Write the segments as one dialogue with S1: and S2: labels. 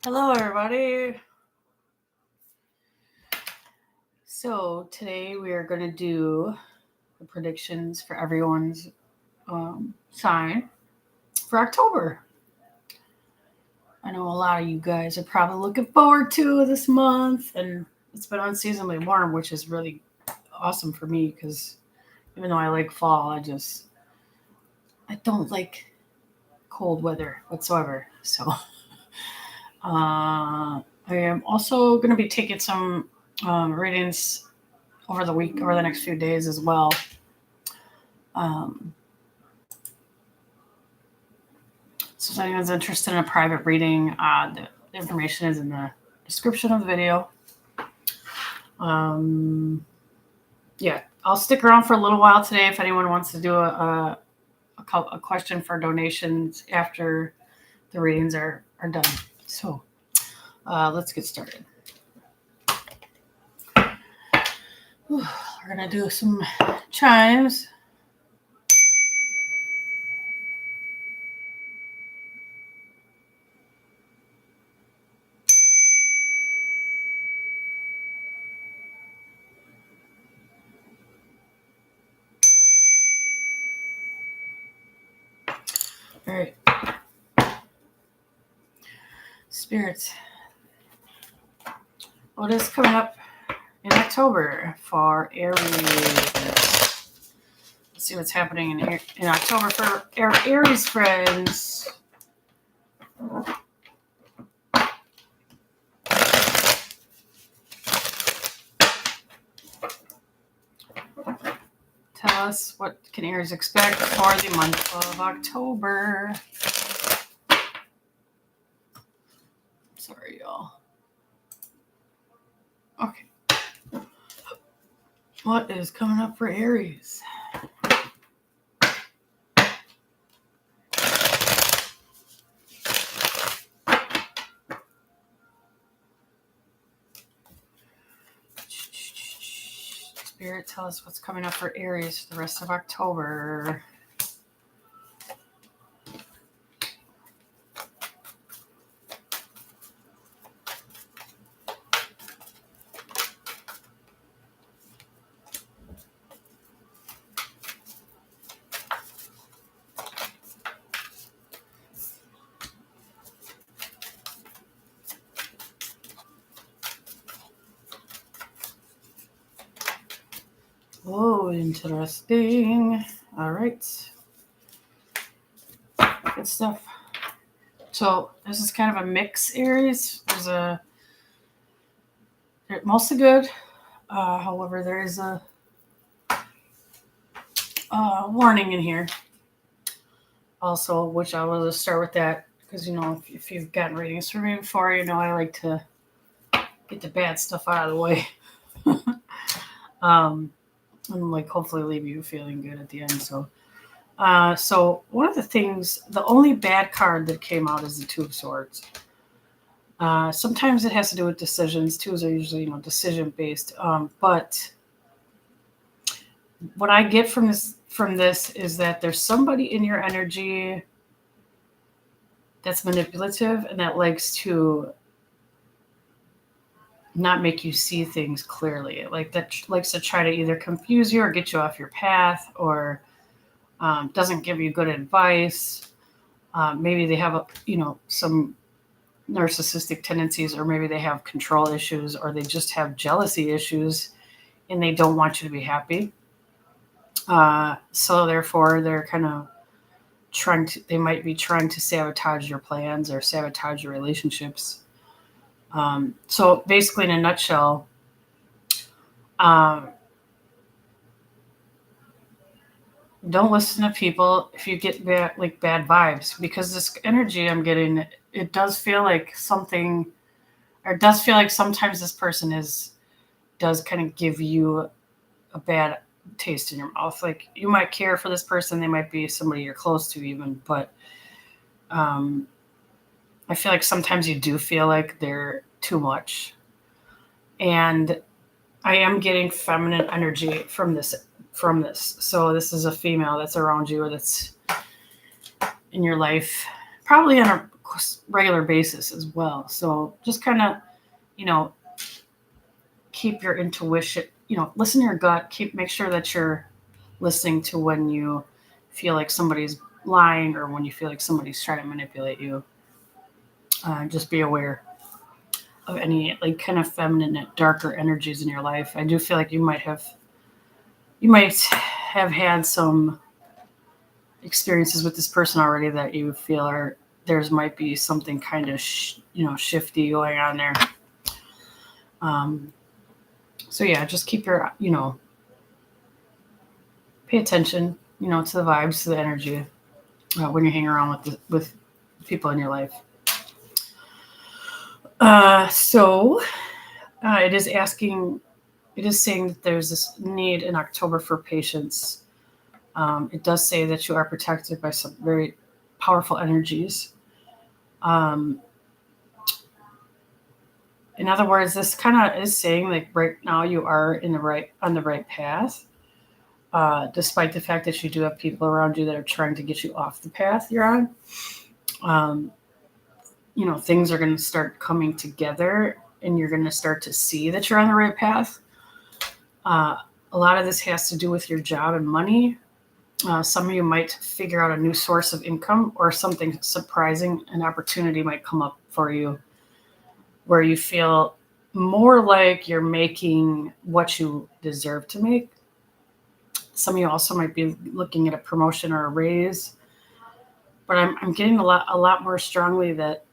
S1: Hello, everybody. So today we are going to do the predictions for everyone's sign for October. I know a lot of you guys are probably looking forward to this month, and it's been unseasonably warm, which is really awesome for me because even though I like fall, I don't like cold weather whatsoever. So I am also going to be taking some readings over the next few days as well. Um, so if anyone's interested in a private reading, the information is in the description of the video. Yeah, I'll stick around for a little while today if anyone wants to do a question for donations after the readings are done. So let's get started. We're going to do some chimes. All right. Spirits. What is coming up in October for Aries? Let's see what's happening in October for our Aries friends. Tell us what can Aries expect for the month of October. Sorry, y'all. Okay. What is coming up for Aries? Spirit, tell us what's coming up for Aries for the rest of October. Oh, interesting. All right. Good stuff. So this is kind of a mix, Aries. They're mostly good. However, there is a warning in here. Also, which I will just start with that because if you've gotten readings from me before, I like to get the bad stuff out of the way. And hopefully leave you feeling good at the end. So one of the things, the only bad card that came out is the Two of Swords. Sometimes it has to do with decisions. Twos are usually, decision based. But what I get from this is that there's somebody in your energy that's manipulative and that likes to not make you see things clearly. That likes to try to either confuse you or get you off your path, or doesn't give you good advice. Maybe they have some narcissistic tendencies, or maybe they have control issues, or they just have jealousy issues and they don't want you to be happy. So therefore they're kind of they might be trying to sabotage your plans or sabotage your relationships. So basically, in a nutshell, don't listen to people if you get bad vibes, because this energy I'm getting, it does feel like something, or it does feel like sometimes this person does kind of give you a bad taste in your mouth. Like, you might care for this person, they might be somebody you're close to even, but I feel like sometimes you do feel like they're too much. And I am getting feminine energy from this. So this is a female that's around you, or that's in your life, probably on a regular basis as well. So just kind of, keep your intuition, listen to your gut, make sure that you're listening to when you feel like somebody's lying or when you feel like somebody's trying to manipulate you. Just be aware of any like kind of feminine, darker energies in your life. I do feel like you might have had some experiences with this person already that you feel are there's might be something kind of shifty going on there. So yeah, just keep your pay attention to the vibes, to the energy when you hang around with people in your life. So it is saying that there's this need in October for patience. It does say that you are protected by some very powerful energies. In other words, this kind of is saying like right now you are on the right path, despite the fact that you do have people around you that are trying to get you off the path you're on. Things are going to start coming together, and you're going to start to see that you're on the right path. A lot of this has to do with your job and money. Some of you might figure out a new source of income, or something surprising, an opportunity might come up for you where you feel more like you're making what you deserve to make. Some of you also might be looking at a promotion or a raise, but I'm getting a lot more strongly that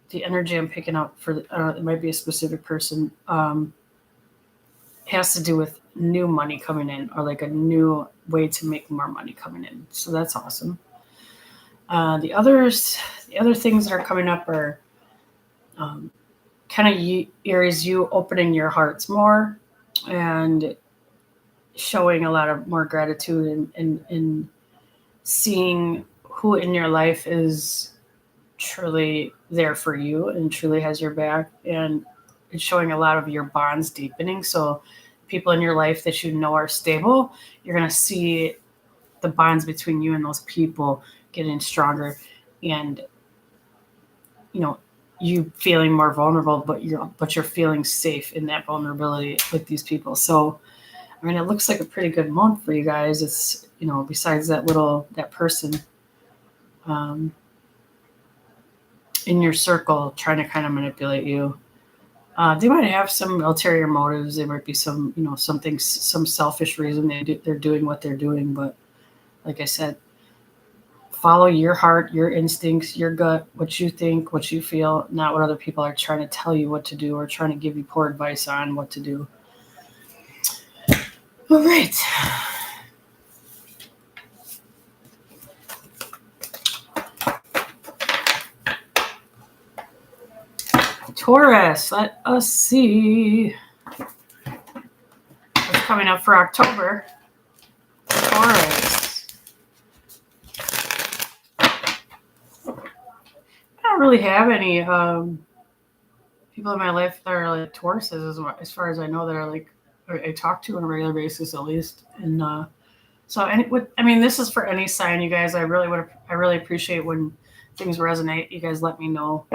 S1: the energy I'm picking up for it might be a specific person, has to do with new money coming in, or like a new way to make more money coming in. So that's awesome. The other things that are coming up are kind of areas you opening your hearts more and showing a lot of more gratitude and seeing who in your life is truly there for you and truly has your back, and it's showing a lot of your bonds deepening. So people in your life that are stable, you're going to see the bonds between you and those people getting stronger, and you feeling more vulnerable, but you're feeling safe in that vulnerability with these people. So I mean, it looks like a pretty good month for you guys. It's besides that person in your circle trying to kind of manipulate you. They might have some ulterior motives. There might be some some selfish reason they're doing what they're doing. But like I said, follow your heart, your instincts, your gut, what you think, what you feel, not what other people are trying to tell you what to do or trying to give you poor advice on what to do. All right. Taurus, let us see what's coming up for October. Taurus. I don't really have any people in my life that are like Tauruses, as far as I know, that are like I talk to on a regular basis at least. And this is for any sign, you guys. I really appreciate when things resonate. You guys let me know.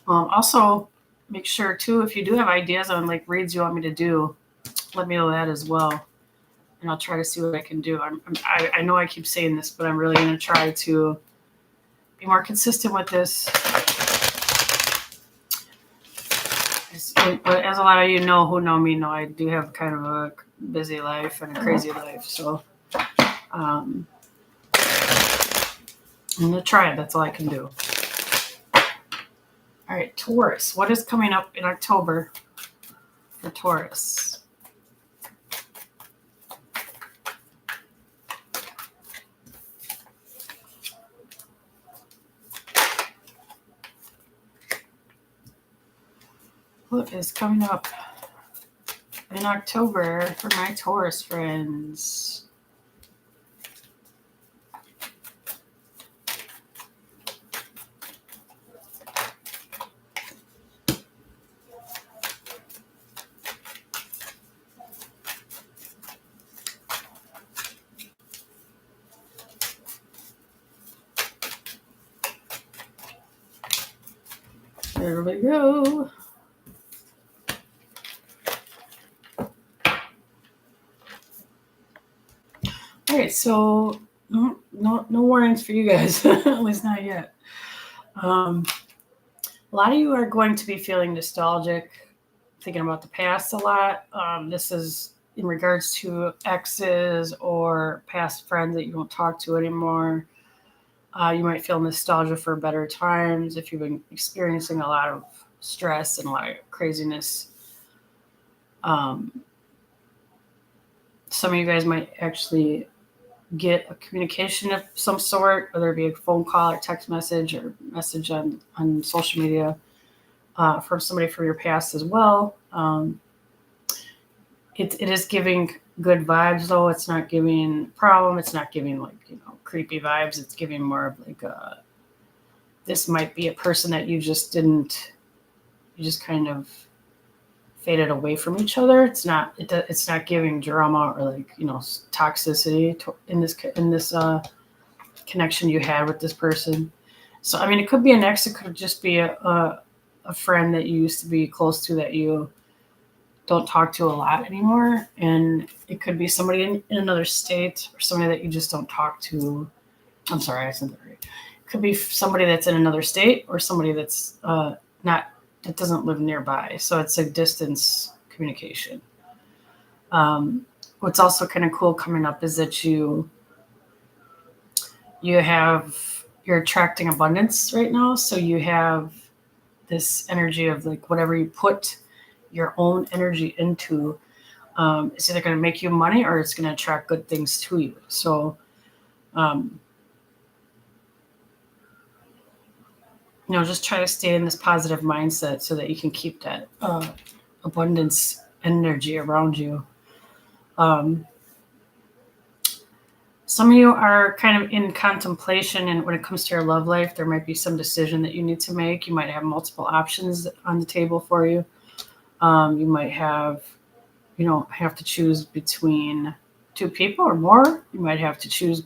S1: Also, make sure too, if you do have ideas on like reads you want me to do, let me know that as well, and I'll try to see what I can do. I know I keep saying this, but I'm really going to try to be more consistent with this. But as a lot of you who know me know, I do have kind of a busy life and a crazy life. So I'm going to try it. That's all I can do. All right, Taurus. What is coming up in October for Taurus? What is coming up in October for my Taurus friends? There we go. All right, so no warnings for you guys, at least not yet. A lot of you are going to be feeling nostalgic, thinking about the past a lot. This is in regards to exes or past friends that you don't talk to anymore. You might feel nostalgia for better times if you've been experiencing a lot of stress and a lot of craziness. Some of you guys might actually get a communication of some sort, whether it be a phone call or text message or message on social media from somebody from your past as well. It is giving good vibes, though. It's not giving problem. It's not giving creepy vibes. It's giving more of this might be a person that you just kind of faded away from each other. It's not giving drama or toxicity in this connection you had with this person. So I mean, it could be an ex. It could just be a friend that you used to be close to that you don't talk to a lot anymore, and it could be somebody in another state or somebody that you just don't talk to. I'm sorry, I said that right. It could be somebody that's in another state or somebody that's that doesn't live nearby. So it's a distance communication. What's also kind of cool coming up is that you're attracting abundance right now. So you have this energy of whatever you put your own energy into, it's either going to make you money or it's going to attract good things to you. So, just try to stay in this positive mindset so that you can keep that abundance energy around you. Some of you are kind of in contemplation, and when it comes to your love life, there might be some decision that you need to make. You might have multiple options on the table for you. You might have to choose between two people or more. You might have to choose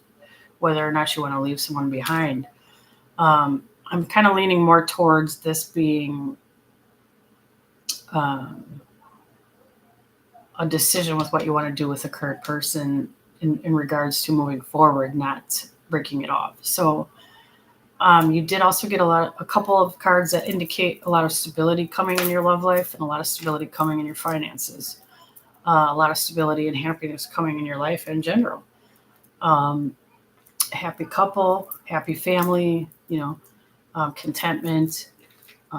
S1: whether or not you want to leave someone behind. I'm kind of leaning more towards this being a decision with what you want to do with the current person in regards to moving forward, not breaking it off. So you did also get a couple of cards that indicate a lot of stability coming in your love life and a lot of stability coming in your finances. A lot of stability and happiness coming in your life in general. Happy couple, happy family, contentment,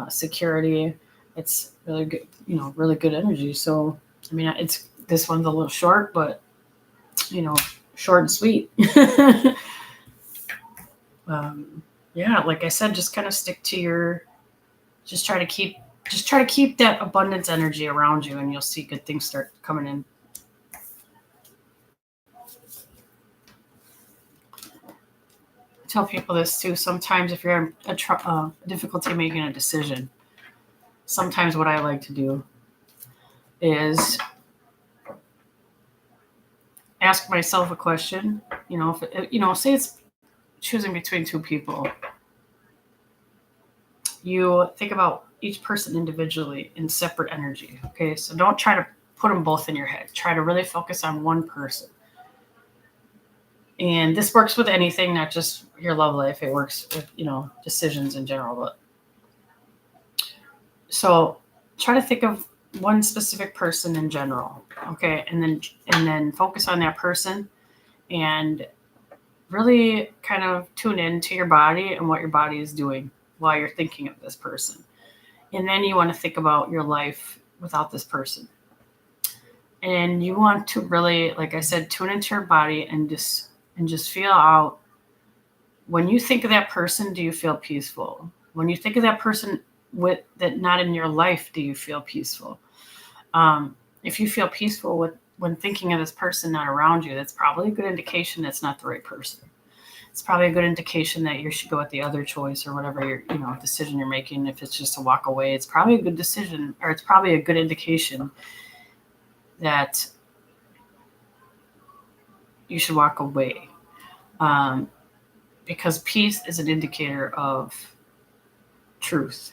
S1: security. It's really good, really good energy. So, I mean, this one's a little short, but, short and sweet. Yeah, like I said, just kind of stick to just try to keep that abundance energy around you, and you'll see good things start coming in. I tell people this too. Sometimes if you're having difficulty making a decision, sometimes what I like to do is ask myself a question. Say it's choosing between two people. You think about each person individually in separate energy. Okay, so don't try to put them both in your head. Try to really focus on one person. And this works with anything, not just your love life. It works with, decisions in general. So try to think of one specific person in general. Okay. And then focus on that person and really kind of tune into your body and what your body is doing while you're thinking of this person. And then you want to think about your life without this person. And you want to really, like I said, tune into your body and just feel out. When you think of that person, do you feel peaceful? When you think of that person that not in your life, do you feel peaceful? If you feel peaceful when thinking of this person not around you, that's probably a good indication that's not the right person. It's probably a good indication that you should go with the other choice or whatever your decision you're making. If it's just to walk away, it's probably a good decision, or it's probably a good indication that you should walk away. Because peace is an indicator of truth.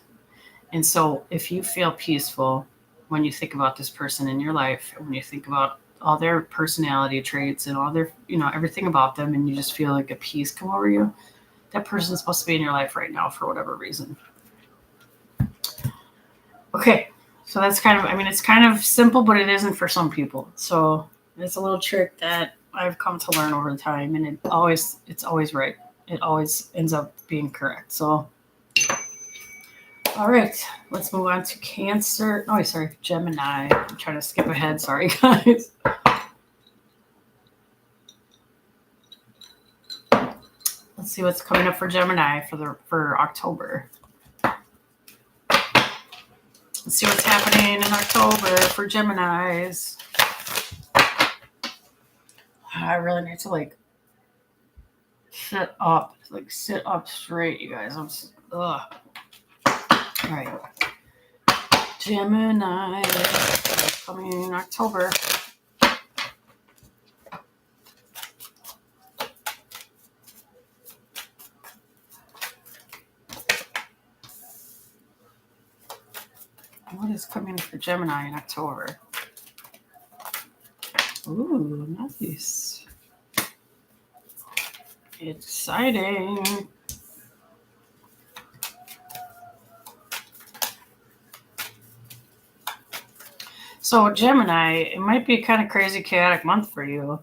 S1: And so if you feel peaceful when you think about this person in your life, when you think about all their personality traits and all their, everything about them, and you just feel like a peace come over you, that person's supposed to be in your life right now for whatever reason. Okay, so that's it's kind of simple, but it isn't for some people. So it's a little trick that I've come to learn over time, and it's always right. It always ends up being correct. So, all right, let's move on to Cancer. Oh, sorry, Gemini. I'm trying to skip ahead. Sorry, guys. Let's see what's coming up for Gemini for October. Let's see what's happening in October for Geminis. I really need to sit up straight, you guys. All right. Gemini coming in October. What is coming for Gemini in October? Ooh, nice. Exciting. So Gemini, it might be a kind of crazy, chaotic month for you.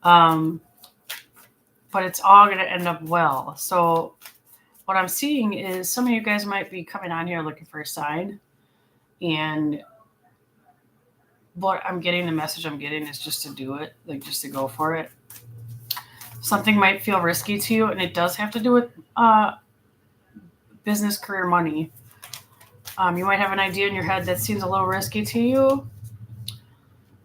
S1: But it's all going to end up well. So what I'm seeing is some of you guys might be coming on here looking for a sign. And what the message I'm getting is just to do it, just to go for it. Something might feel risky to you, and it does have to do with business, career, money. You might have an idea in your head that seems a little risky to you,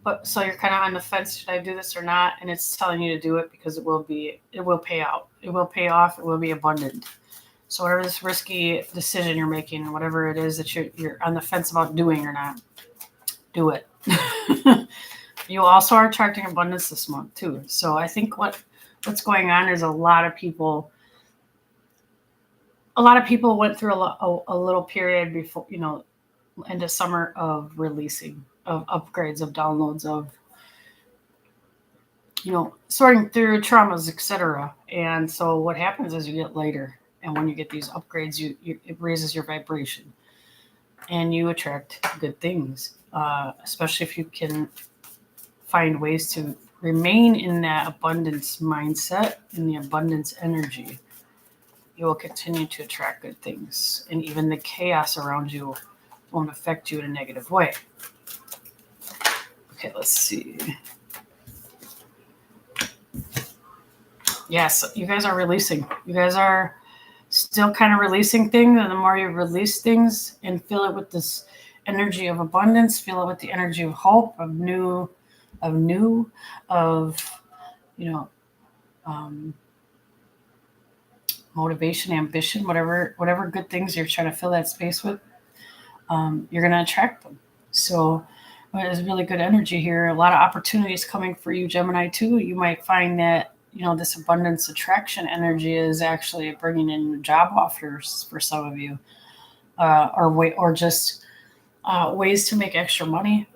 S1: but so you're kind of on the fence, should I do this or not? And it's telling you to do it because it will pay out. It will pay off. It will be abundant. So whatever this risky decision you're making, whatever it is that you're on the fence about doing or not, do it. You also are attracting abundance this month too. So I think what's going on is a lot of people went through a little period before, into summer of releasing, of upgrades, of downloads, of, sorting through traumas, etc. And so what happens is you get later. And when you get these upgrades, it raises your vibration and you attract good things, especially if you can find ways to remain in that abundance mindset, in the abundance energy. You will continue to attract good things, and even the chaos around you won't affect you in a negative way. Okay, let's see. Yes, you guys are releasing. You guys are still kind of releasing things, and the more you release things and fill it with this energy of abundance, fill it with the energy of hope, of motivation, ambition, whatever good things you're trying to fill that space with, you're going to attract them. So there's really good energy here. A lot of opportunities coming for you, Gemini, too. You might find that, this abundance attraction energy is actually bringing in job offers for some of you, or just ways to make extra money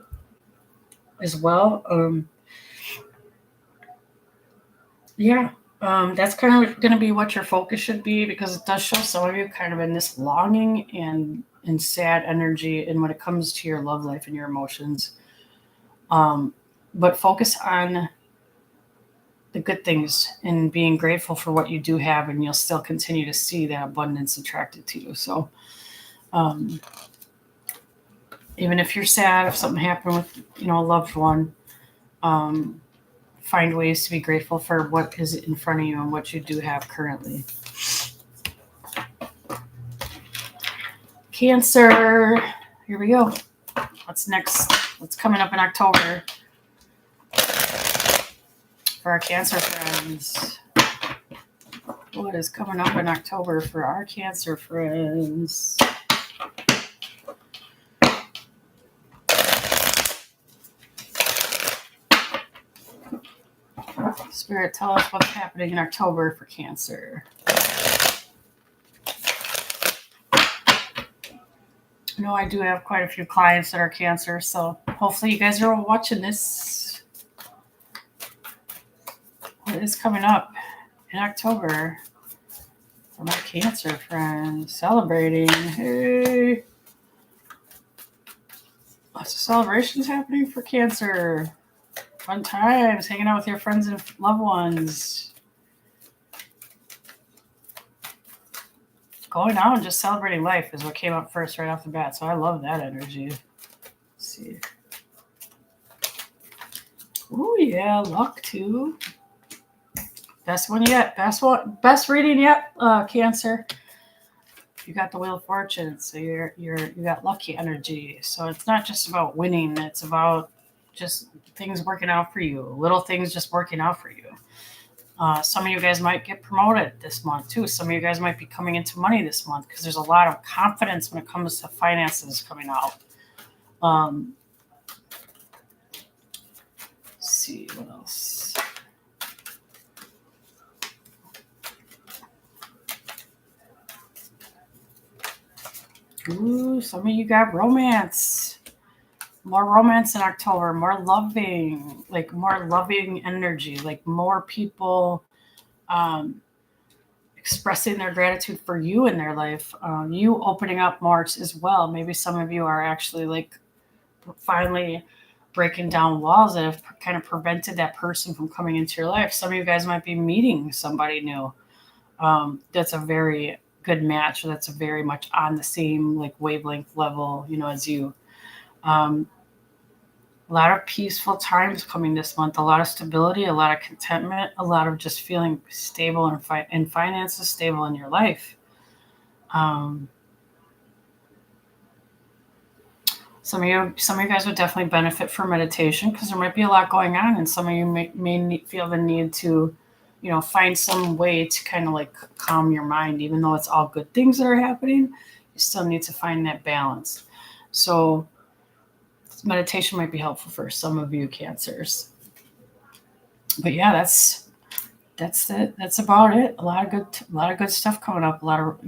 S1: as well. That's kind of going to be what your focus should be, because it does show some of you kind of in this longing and sad energy, and when it comes to your love life and your emotions. But focus on the good things and being grateful for what you do have, and you'll still continue to see that abundance attracted to you. So even if you're sad, if something happened with, a loved one, find ways to be grateful for what is in front of you and what you do have currently. Cancer, here we go. What's next? What's coming up in October for our Cancer friends? What is coming up in October for our Cancer friends? Spirit, tell us what's happening in October for Cancer. I know I do have quite a few clients that are Cancer, so hopefully you guys are all watching this. What is coming up in October for my Cancer friends? Celebrating. Hey! Lots of celebrations happening for Cancer. Fun times, hanging out with your friends and loved ones. Going out and just celebrating life is what came up first right off the bat. So I love that energy. Let's see. Oh yeah, luck too. Best one yet. Best reading yet. Cancer. You got the Wheel of Fortune, so you got lucky energy. So it's not just about winning. It's about just things working out for you. Little things just working out for you. Some of you guys might get promoted this month too. Some of you guys might be coming into money this month because there's a lot of confidence when it comes to finances coming out. Let's see what else. Ooh, some of you got romance. More romance in October, more loving energy, like more people expressing their gratitude for you in their life. You opening up more as well. Maybe some of you are actually like finally breaking down walls that have kind of prevented that person from coming into your life. Some of you guys might be meeting somebody new. That's a very good match. That's a very much on the same like wavelength level, as you. A lot of peaceful times coming this month, a lot of stability, a lot of contentment, a lot of just feeling stable and finances stable in your life. Some of you guys would definitely benefit from meditation because there might be a lot going on, and some of you may feel the need to, find some way to kind of like calm your mind, even though it's all good things that are happening. You still need to find that balance. So meditation might be helpful for some of you Cancers. But yeah, that's it. That's about it. A lot of good stuff coming up. A lot of,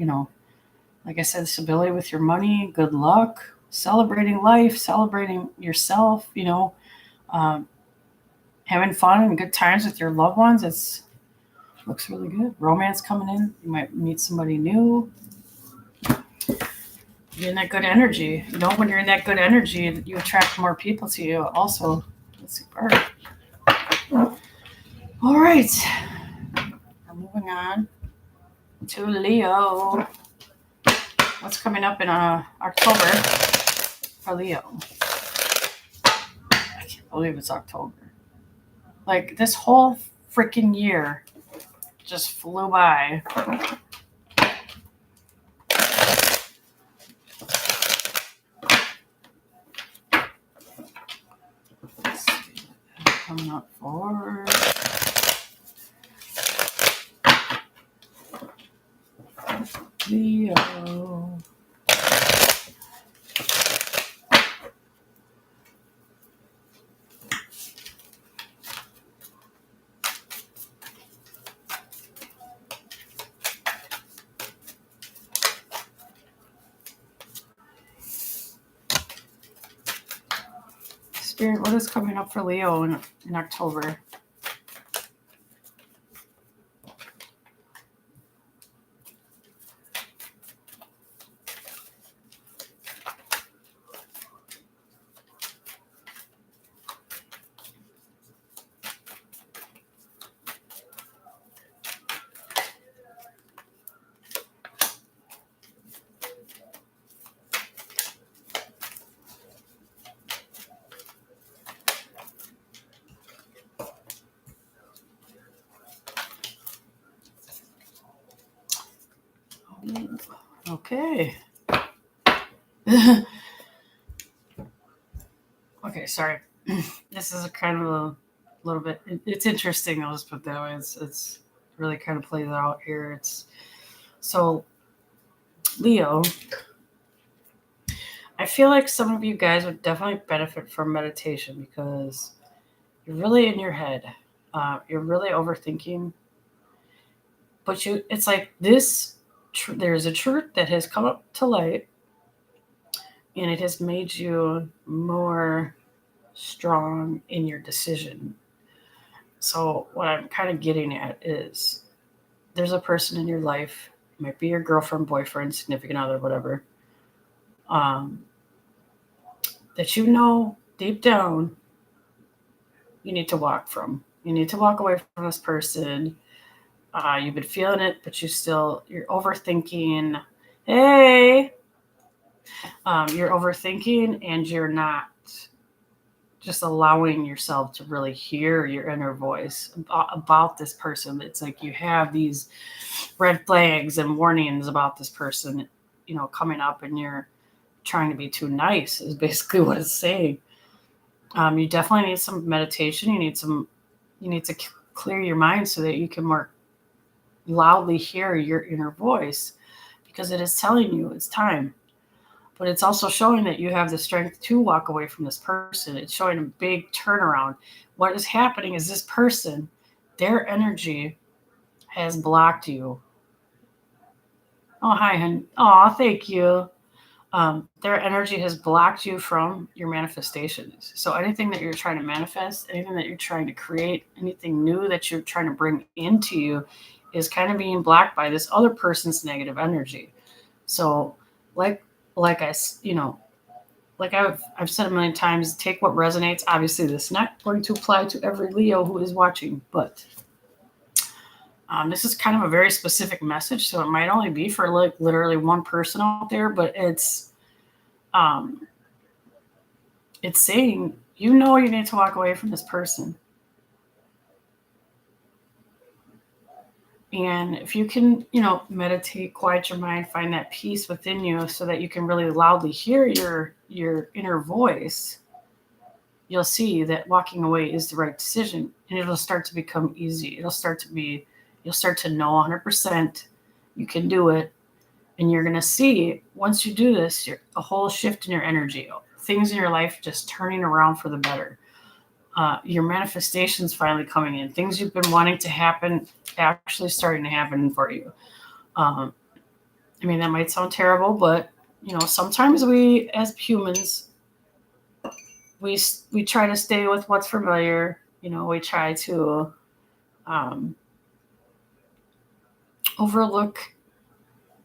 S1: like I said, stability with your money, good luck, celebrating life, celebrating yourself, having fun and good times with your loved ones. Looks really good. Romance coming in. You might meet somebody new. You're in that good energy. When you're in that good energy, you attract more people to you. Also, let's see. All right. We're moving on to Leo. What's coming up in October for Leo? I can't believe it's October. Like this whole freaking year just flew by. Let's see. Coming up for Leo. Spirit, what is coming up for Leo in October? Okay. Okay, sorry. This is a kind of a little bit. It's interesting. I'll just put it that way. It's really kind of plays out here. So Leo. I feel like some of you guys would definitely benefit from meditation because you're really in your head. You're really overthinking. But it's like this. There's a truth that has come up to light, and it has made you more strong in your decision. So what I'm kind of getting at is there's a person in your life, it might be your girlfriend, boyfriend, significant other, whatever, um, that you know deep down you need to walk from. You need to walk away from this person. You've been feeling it, but you're overthinking. Hey, you're overthinking, and you're not just allowing yourself to really hear your inner voice about this person. It's like you have these red flags and warnings about this person, coming up, and you're trying to be too nice is basically what it's saying. You definitely need some meditation. You need to clear your mind so that you can more loudly hear your inner voice, because it is telling you it's time. But it's also showing that you have the strength to walk away from this person. It's showing a big turnaround. What is happening is this person, their energy has blocked you. Oh, hi, honey. Oh, thank you. Their energy has blocked you from your manifestations. So anything that you're trying to manifest, anything that you're trying to create, anything new that you're trying to bring into you is kind of being blocked by this other person's negative energy. So like I, like I've said a million times, take what resonates. Obviously, this is not going to apply to every Leo who is watching, but this is kind of a very specific message, so it might only be for like literally one person out there, but um, it's saying, you need to walk away from this person. And if you can, meditate, quiet your mind, find that peace within you so that you can really loudly hear your inner voice, you'll see that walking away is the right decision, and it'll start to become easy. You'll start to know 100% you can do it. And you're going to see, once you do this, a whole shift in your energy, things in your life just turning around for the better. Your manifestations finally coming in, things you've been wanting to happen actually starting to happen for you. I mean, that might sound terrible, but sometimes we as humans, we try to stay with what's familiar. We try to overlook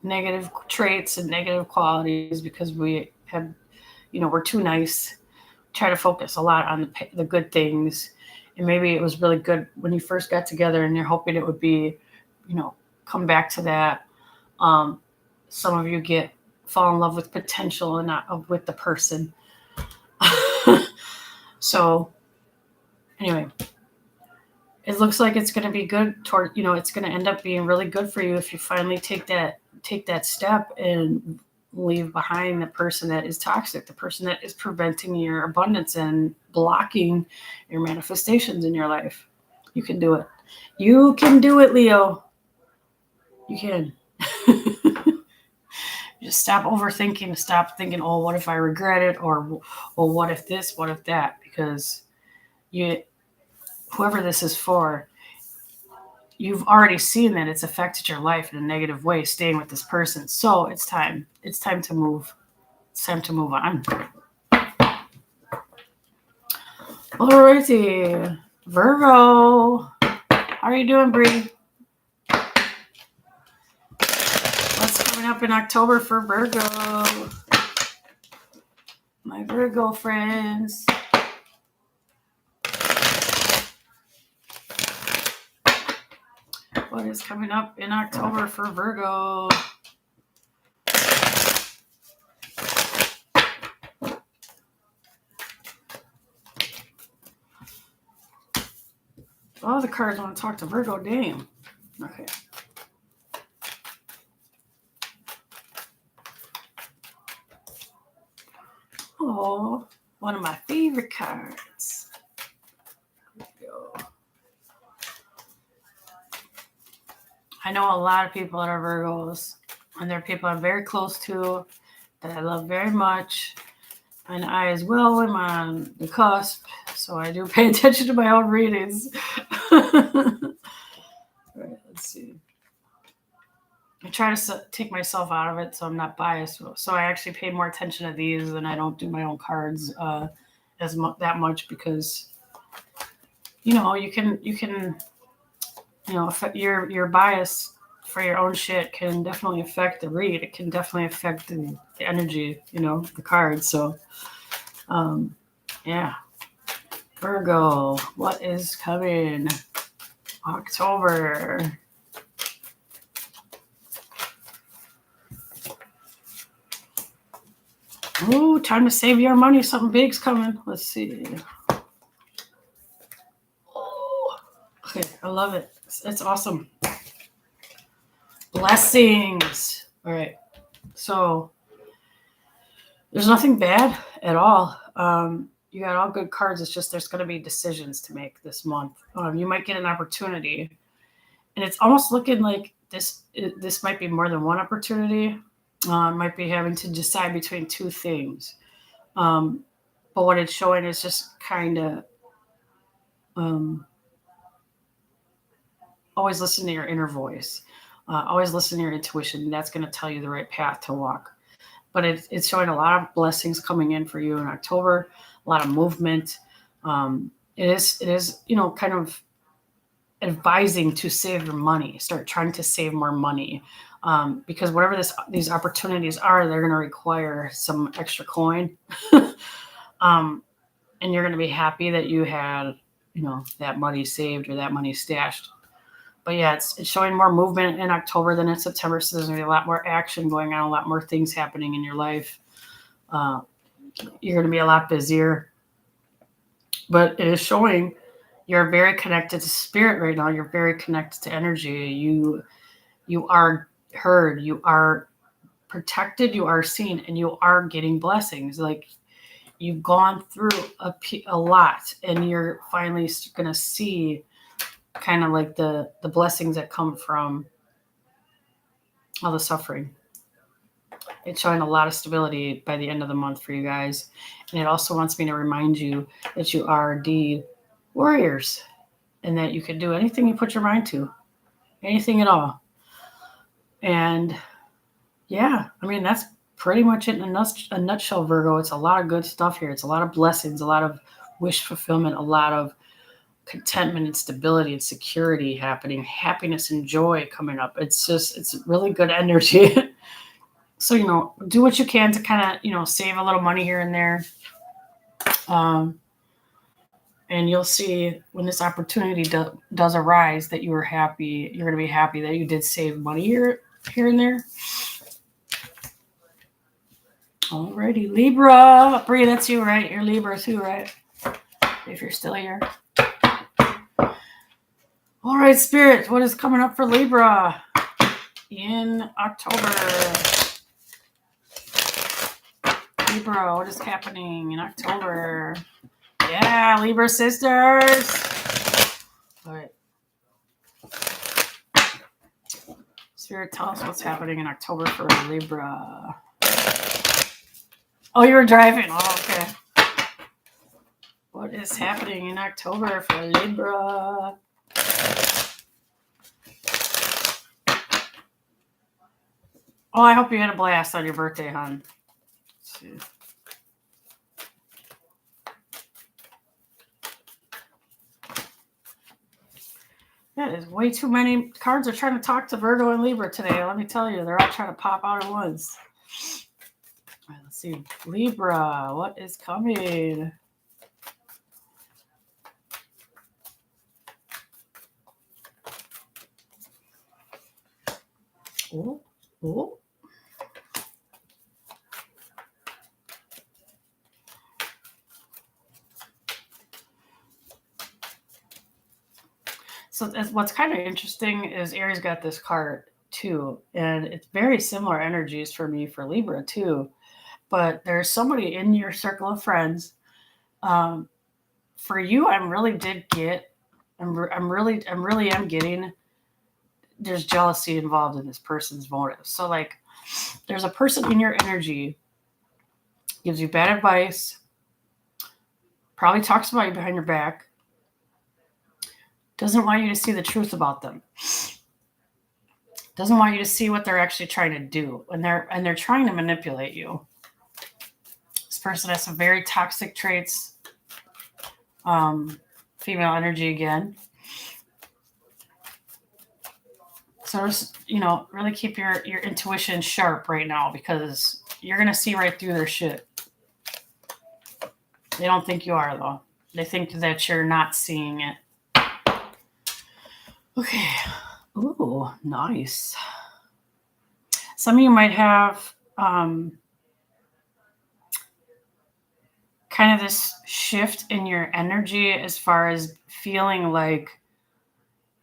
S1: negative traits and negative qualities because we have, we're too nice. Try to focus a lot on the good things, and maybe it was really good when you first got together, and you're hoping it would be, come back to that. Some of you fall in love with potential and not with the person. So anyway, it looks like it's going to be good toward, it's going to end up being really good for you if you finally take that step and leave behind the person that is toxic, the person that is preventing your abundance and blocking your manifestations in your life. You can do it. You can do it, Leo. You can. Just stop overthinking. Stop thinking, oh, what if I regret it? Or what if this? What if that? Because whoever this is for, you've already seen that it's affected your life in a negative way, staying with this person. So it's time. It's time to move. It's time to move on. Alrighty. Virgo. How are you doing, Bree? What's coming up in October for Virgo? My Virgo friends. What is coming up in October for Virgo? Oh, the cards want to talk to Virgo. Damn. Okay. Oh, one of my favorite cards. There we go. I know a lot of people that are Virgos, and they're people I'm very close to, that I love very much. And I as well am on the cusp, so I do pay attention to my own readings. All right, let's see. I try to take myself out of it so I'm not biased. So I actually pay more attention to these, and I don't do my own cards that much because if your bias for your own shit can definitely affect the read. It can definitely affect the energy, the cards. So yeah, Virgo, what is coming? October. Ooh, time to save your money. Something big's coming. Let's see. Oh, okay, I love it. It's awesome. Blessings. All right. So there's nothing bad at all. You got all good cards. It's just there's going to be decisions to make this month. You might get an opportunity, and it's almost looking like this might be more than one opportunity. Might be having to decide between two things. But what it's showing is just kind of always listen to your inner voice. Always listen to your intuition. That's going to tell you the right path to walk. But it's showing a lot of blessings coming in for you in October, a lot of movement. It is, kind of advising to save your money, start trying to save more money. Because whatever these opportunities are, they're going to require some extra coin. And you're going to be happy that you had, that money saved or that money stashed. But yeah, it's showing more movement in October than in September. So there's going to be a lot more action going on, a lot more things happening in your life. You're going to be a lot busier. But it is showing you're very connected to spirit right now. You're very connected to energy. You are heard. You are protected. You are seen, and you are getting blessings. Like you've gone through a lot, and you're finally going to see kind of like the blessings that come from all the suffering. It's showing a lot of stability by the end of the month for you guys. And it also wants me to remind you that you are indeed warriors and that you can do anything you put your mind to, anything at all. And yeah, I mean, that's pretty much it in a nutshell, Virgo. It's a lot of good stuff here. It's a lot of blessings, a lot of wish fulfillment, a lot of contentment and stability and security happening, happiness and joy coming up. It's really good energy. So, do what you can to kind of, save a little money here and there. And you'll see when this opportunity does arise that you're going to be happy that you did save money here and there. Alrighty, Libra. Brie, that's you, right? You're Libra too, right? If you're still here. All right, Spirit, what is coming up for Libra in October? Libra, what is happening in October? Yeah, Libra sisters. All right. Spirit, tell us what's happening in October for Libra. Oh, you were driving. Oh, okay. What is happening in October for Libra? Oh, I hope you had a blast on your birthday, hon. Let's see. That is way too many cards are trying to talk to Virgo and Libra today. Let me tell you, they're all trying to pop out at once. All right, let's see. Libra, what is coming? Oh, oh. So what's kind of interesting is Aries got this card too, and it's very similar energies for me for Libra too. But there's somebody in your circle of friends. For you, I'm really getting. There's jealousy involved in this person's motive. So like, there's a person in your energy gives you bad advice, probably talks about you behind your back, doesn't want you to see the truth about them. doesn't want you to see what they're actually trying to do, and they're trying to manipulate you. This person has some very toxic traits. Female energy again. So just, really keep your intuition sharp right now, because you're going to see right through their shit. They don't think you are, though. They think that you're not seeing it. Okay. Ooh, nice. Some of you might have kind of this shift in your energy as far as feeling like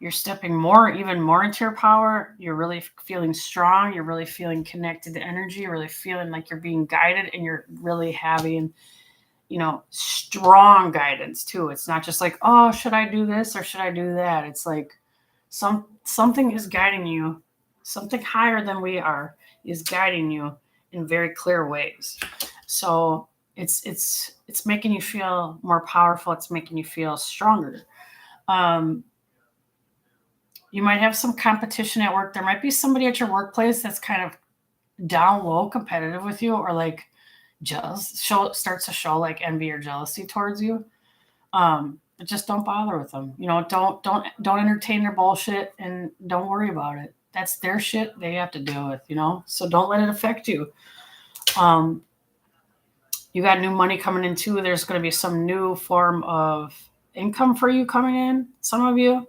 S1: you're stepping even more into your power. You're really feeling strong. You're really feeling connected to energy. You're really feeling like you're being guided, and you're really having, strong guidance too. It's not just like, oh, should I do this or should I do that? It's like something is guiding you. Something higher than we are is guiding you in very clear ways. So it's making you feel more powerful. It's making you feel stronger. You might have some competition at work. There might be somebody at your workplace that's kind of down low competitive with you, or like starts to show like envy or jealousy towards you. But just don't bother with them. Don't entertain their bullshit, and don't worry about it. That's their shit. They have to deal with, so don't let it affect you. You got new money coming in too. There's going to be some new form of income for you coming in. Some of you,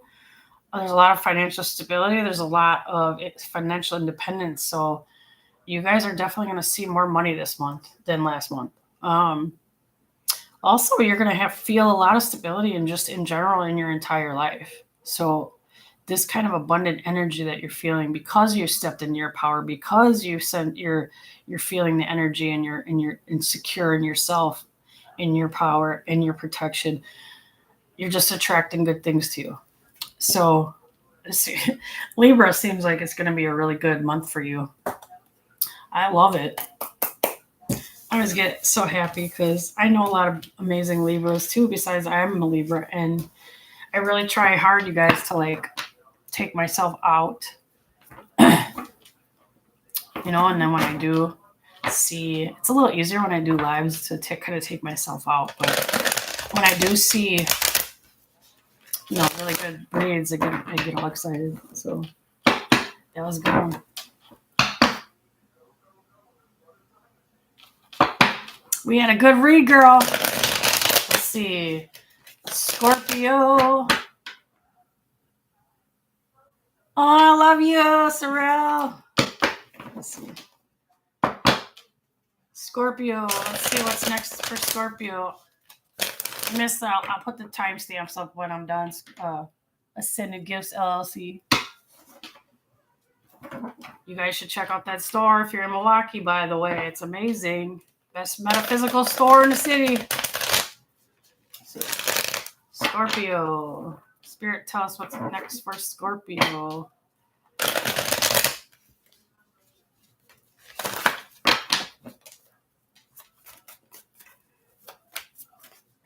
S1: there's a lot of financial stability. There's a lot of financial independence. So you guys are definitely going to see more money this month than last month. Also, you're going to feel a lot of stability in general in your entire life. So this kind of abundant energy that you're feeling, because you stepped into your power, because you're feeling the energy, and you're insecure in yourself, in your power, in your protection, you're just attracting good things to you. So Libra seems like it's going to be a really good month for you. I love it. I always get so happy because I know a lot of amazing Libras too, besides I'm a Libra, and I really try hard, you guys, to like take myself out. And then when I do see, it's a little easier when I do lives to kind of take myself out, but when I do see really good reads, I get all excited. So that was a good one. We had a good read, girl. Let's see. Scorpio. Oh, I love you, Sorrel. Let's see. Scorpio. Let's see what's next for Scorpio. I'll put the timestamps up when I'm done. Ascended Gifts LLC. You guys should check out that store if you're in Milwaukee, by the way. It's amazing. Best metaphysical store in the city. Scorpio. Spirit, tell us what's next for Scorpio.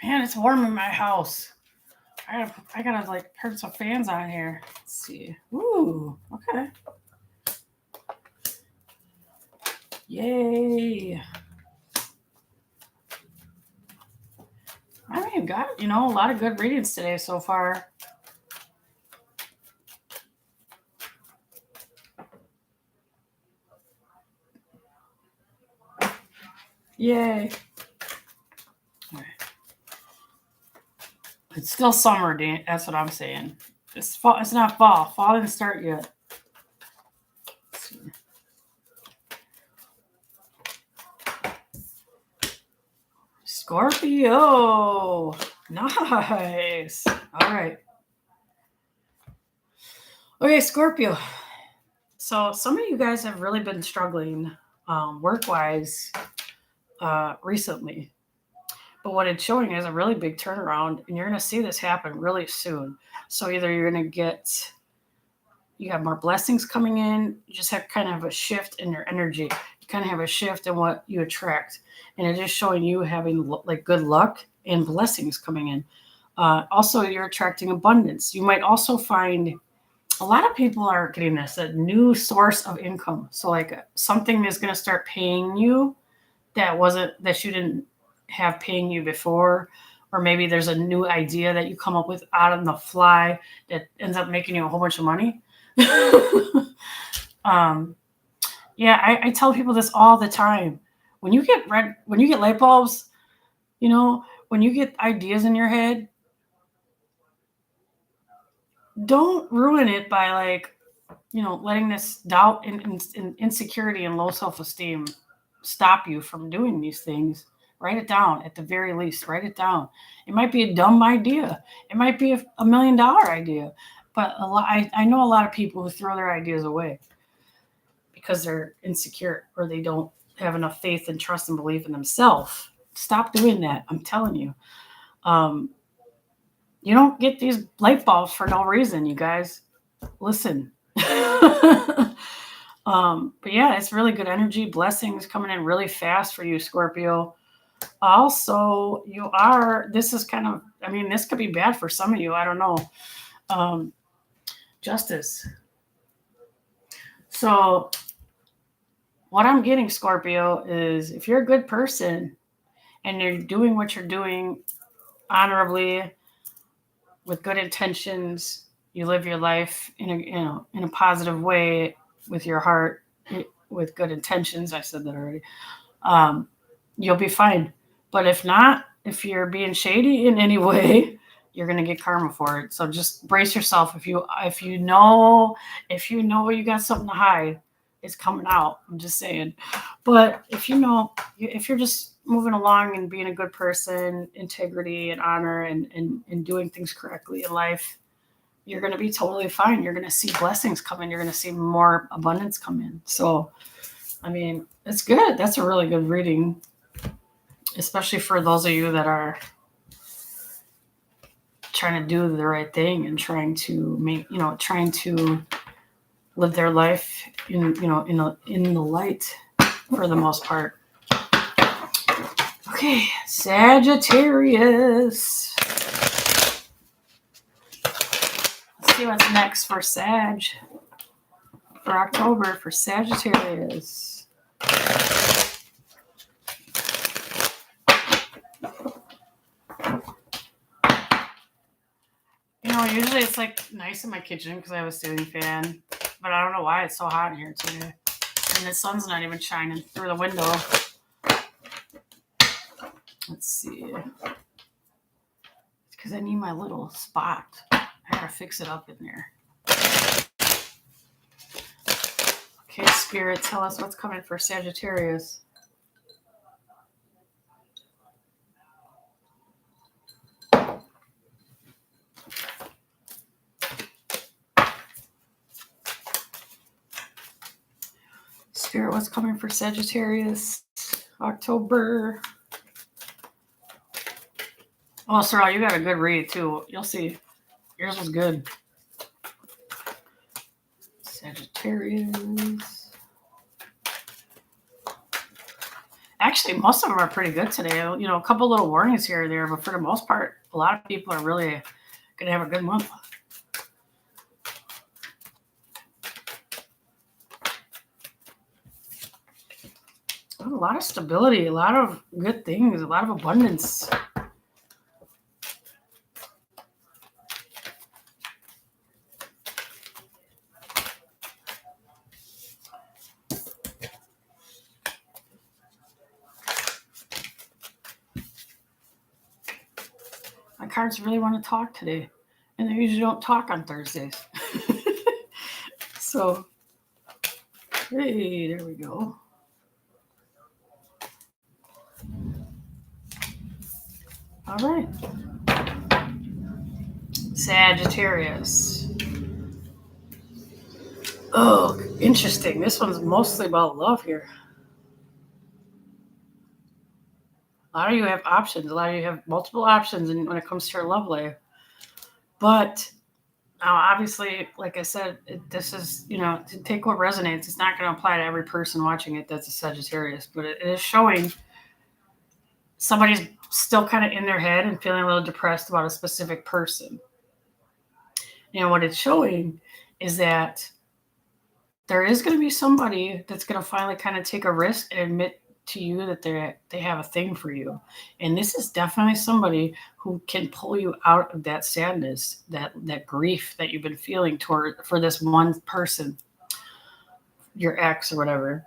S1: Man, it's warm in my house. I gotta like turn some fans on here. Let's see. Ooh, okay. Yay. I mean, got, a lot of good readings today so far. Yay. Right. It's still summer, Dan. That's what I'm saying. It's fall. It's not fall. Fall didn't start yet. Scorpio. Nice. All right. Okay, Scorpio. So some of you guys have really been struggling work-wise recently. But what it's showing is a really big turnaround, and you're going to see this happen really soon. So either you're going to you have more blessings coming in, you just have kind of a shift in your energy. You kind of have a shift in what you attract. And it is showing you having like good luck and blessings coming in. Also, you're attracting abundance. You might also find a lot of people are getting this, a new source of income. So like something is going to start paying you that you didn't have paying you before, or maybe there's a new idea that you come up with out on the fly that ends up making you a whole bunch of money. Yeah, I tell people this all the time. When you get light bulbs, when you get ideas in your head, don't ruin it by like, letting this doubt and insecurity and low self-esteem stop you from doing these things. Write it down. At the very least, write it down. It might be a dumb idea. It might be $1 million idea. But I know a lot of people who throw their ideas away because they're insecure or they don't have enough faith and trust and belief in themselves. Stop doing that. I'm telling you. You don't get these light bulbs for no reason, you guys. Listen. But yeah, it's really good energy. Blessings coming in really fast for you, Scorpio. Also, this is kind of, this could be bad for some of you. I don't know. Justice. So what I'm getting, Scorpio, is if you're a good person and you're doing what you're doing honorably with good intentions, you live your life in a positive way with your heart, with good intentions. I said that already. You'll be fine. But if not, if you're being shady in any way, you're gonna get karma for it. So just brace yourself. If you know you got something to hide, it's coming out. I'm just saying. But if you're just moving along and being a good person, integrity and honor and doing things correctly in life, you're going to be totally fine. You're going to see blessings come in. You're going to see more abundance come in. So, it's good. That's a really good reading, especially for those of you that are trying to do the right thing and trying to live their life in the light for the most part. Okay, Sagittarius. Let's see what's next for Sag. For October, for Sagittarius. Usually it's like nice in my kitchen because I have a ceiling fan, but I don't know why it's so hot in here today. And the sun's not even shining through the window. Let's see. It's because I need my little spot. I gotta fix it up in there. Okay, Spirit, tell us what's coming for Sagittarius. Spirit, what's coming for Sagittarius? October. Oh, Sorrel, you got a good read too. You'll see. Yours was good. Sagittarius. Actually, most of them are pretty good today. A couple little warnings here or there, but for the most part, a lot of people are really going to have a good month. A lot of stability, a lot of good things, a lot of abundance. My cards really want to talk today, and they usually don't talk on Thursdays. So, hey, there we go. All right. Sagittarius. Oh, interesting. This one's mostly about love here. A lot of you have options. A lot of you have multiple options when it comes to your love life. But now, obviously, like I said, this is, to take what resonates. It's not going to apply to every person watching it that's a Sagittarius. But it is showing somebody's still kind of in their head and feeling a little depressed about a specific person. What it's showing is that there is going to be somebody that's going to finally kind of take a risk and admit to you that they have a thing for you. And this is definitely somebody who can pull you out of that sadness, that grief that you've been feeling for this one person, your ex or whatever.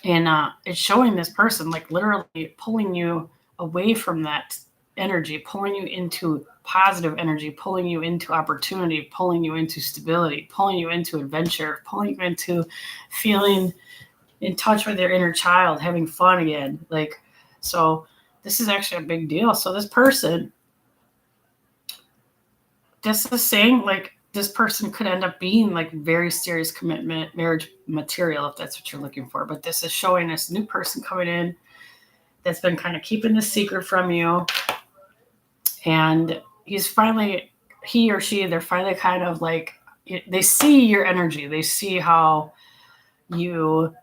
S1: And it's showing this person like literally pulling you away from that energy, pulling you into positive energy, pulling you into opportunity, pulling you into stability, pulling you into adventure, pulling you into feeling in touch with your inner child, having fun again. Like, so this is actually a big deal. So this person, this is saying like this person could end up being like very serious commitment, marriage material, if that's what you're looking for. But this is showing this new person coming in that's been kind of keeping the secret from you. And he or she, they're finally kind of like, they see your energy. They see how you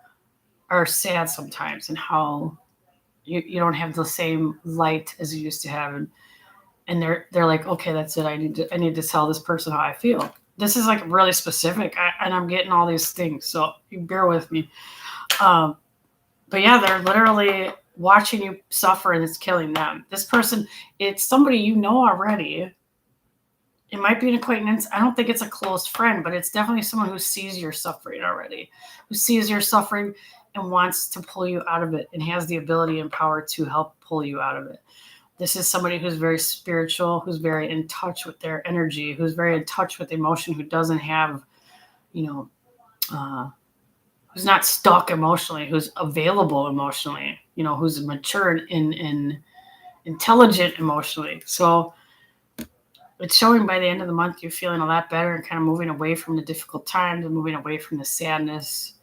S1: are sad sometimes and how you don't have the same light as you used to have. And they're like, okay, that's it. I need to tell this person how I feel. This is like really specific, and I'm getting all these things, so you bear with me. But yeah, they're literally watching you suffer, and it's killing them. This person, it's somebody you know already. It might be an acquaintance. I don't think it's a close friend, but it's definitely someone who sees your suffering already, who sees your suffering and wants to pull you out of it and has the ability and power to help pull you out of it. This is somebody who's very spiritual, who's very in touch with their energy, who's very in touch with emotion, who doesn't have, who's not stuck emotionally, who's available emotionally, who's mature and intelligent emotionally. So it's showing by the end of the month you're feeling a lot better and kind of moving away from the difficult times and moving away from the sadness.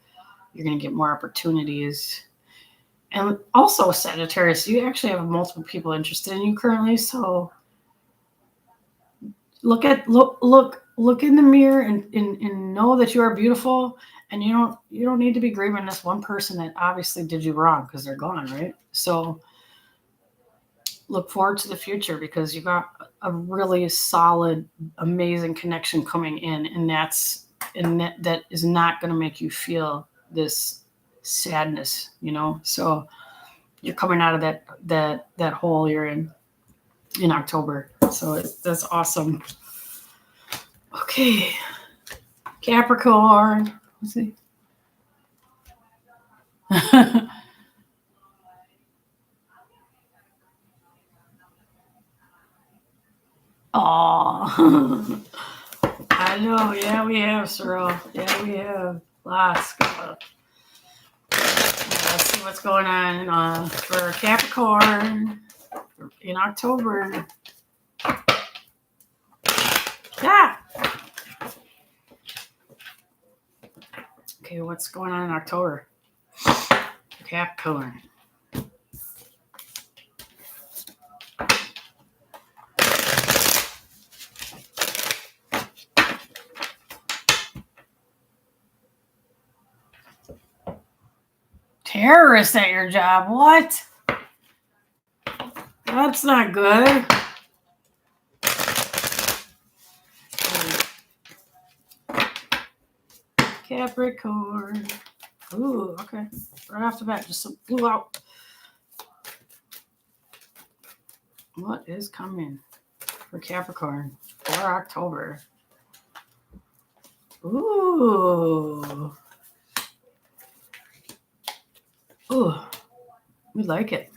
S1: You're going to get more opportunities. And also, Sagittarius, you actually have multiple people interested in you currently. So look in the mirror and know that you are beautiful. And you don't need to be grieving this one person that obviously did you wrong because they're gone, right? So look forward to the future because you got a really solid, amazing connection coming in, and that is not going to make you feel this sadness, So you're coming out of that hole you're in October. So that's awesome. Okay, Capricorn. Let's see. Oh, I know. Yeah, we have, Cyril. Yeah, we have lots. Let's see what's going on for Capricorn in October. Yeah. Okay, what's going on in October? Capricorn. Terrorist at your job. What? That's not good. Capricorn. Ooh, okay. Right off the bat, just flew out. What is coming for Capricorn for October? Ooh. Ooh. We like it.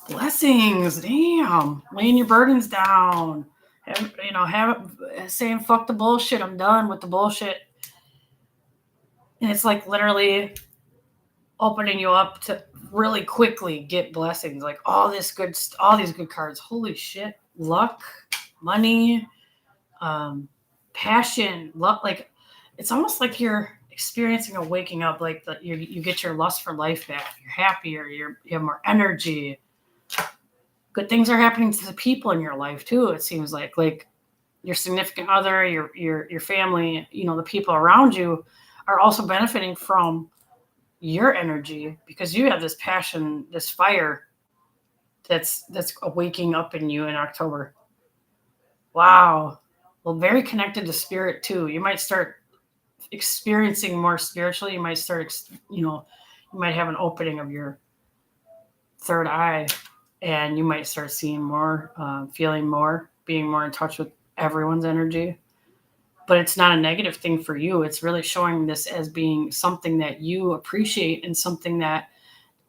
S1: Blessings. Damn. Laying your burdens down. Saying fuck the bullshit. I'm done with the bullshit. And it's like literally opening you up to really quickly get blessings. Like all these good cards. Holy shit. Luck, money, passion, love. Like it's almost like you're experiencing a waking up. Like you get your lust for life back. You're happier. You have more energy. Good things are happening to the people in your life too. It seems like your significant other, your family, the people around you are also benefiting from your energy because you have this passion, this fire that's waking up in you in October. Wow. Well, very connected to spirit too. You might start experiencing more spiritually. You might start, you might have an opening of your third eye, and you might start seeing more, feeling more, being more in touch with everyone's energy. But it's not a negative thing for you. It's really showing this as being something that you appreciate and something that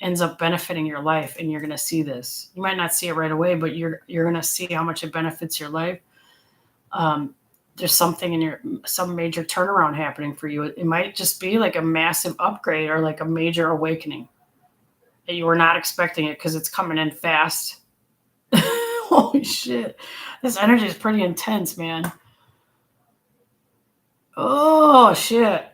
S1: ends up benefiting your life. And you're going to see this. You might not see it right away, but you're going to see how much it benefits your life. There's something in some major turnaround happening for you. It might just be like a massive upgrade or like a major awakening that you were not expecting it because it's coming in fast. Holy shit. This energy is pretty intense, man. Oh, shit.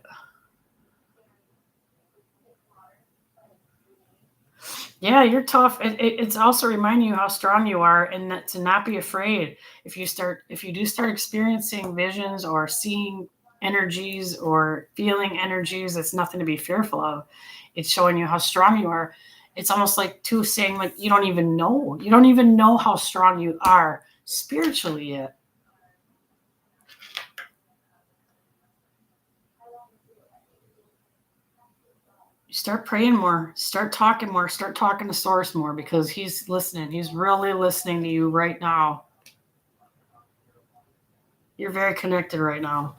S1: Yeah, you're tough. It's also reminding you how strong you are and that to not be afraid. If you do start experiencing visions or seeing energies or feeling energies, it's nothing to be fearful of. It's showing you how strong you are. It's almost like too saying like you don't even know. You don't even know how strong you are spiritually yet. Start praying more, start talking more, start talking to source more because he's listening. He's really listening to you right now. You're very connected right now.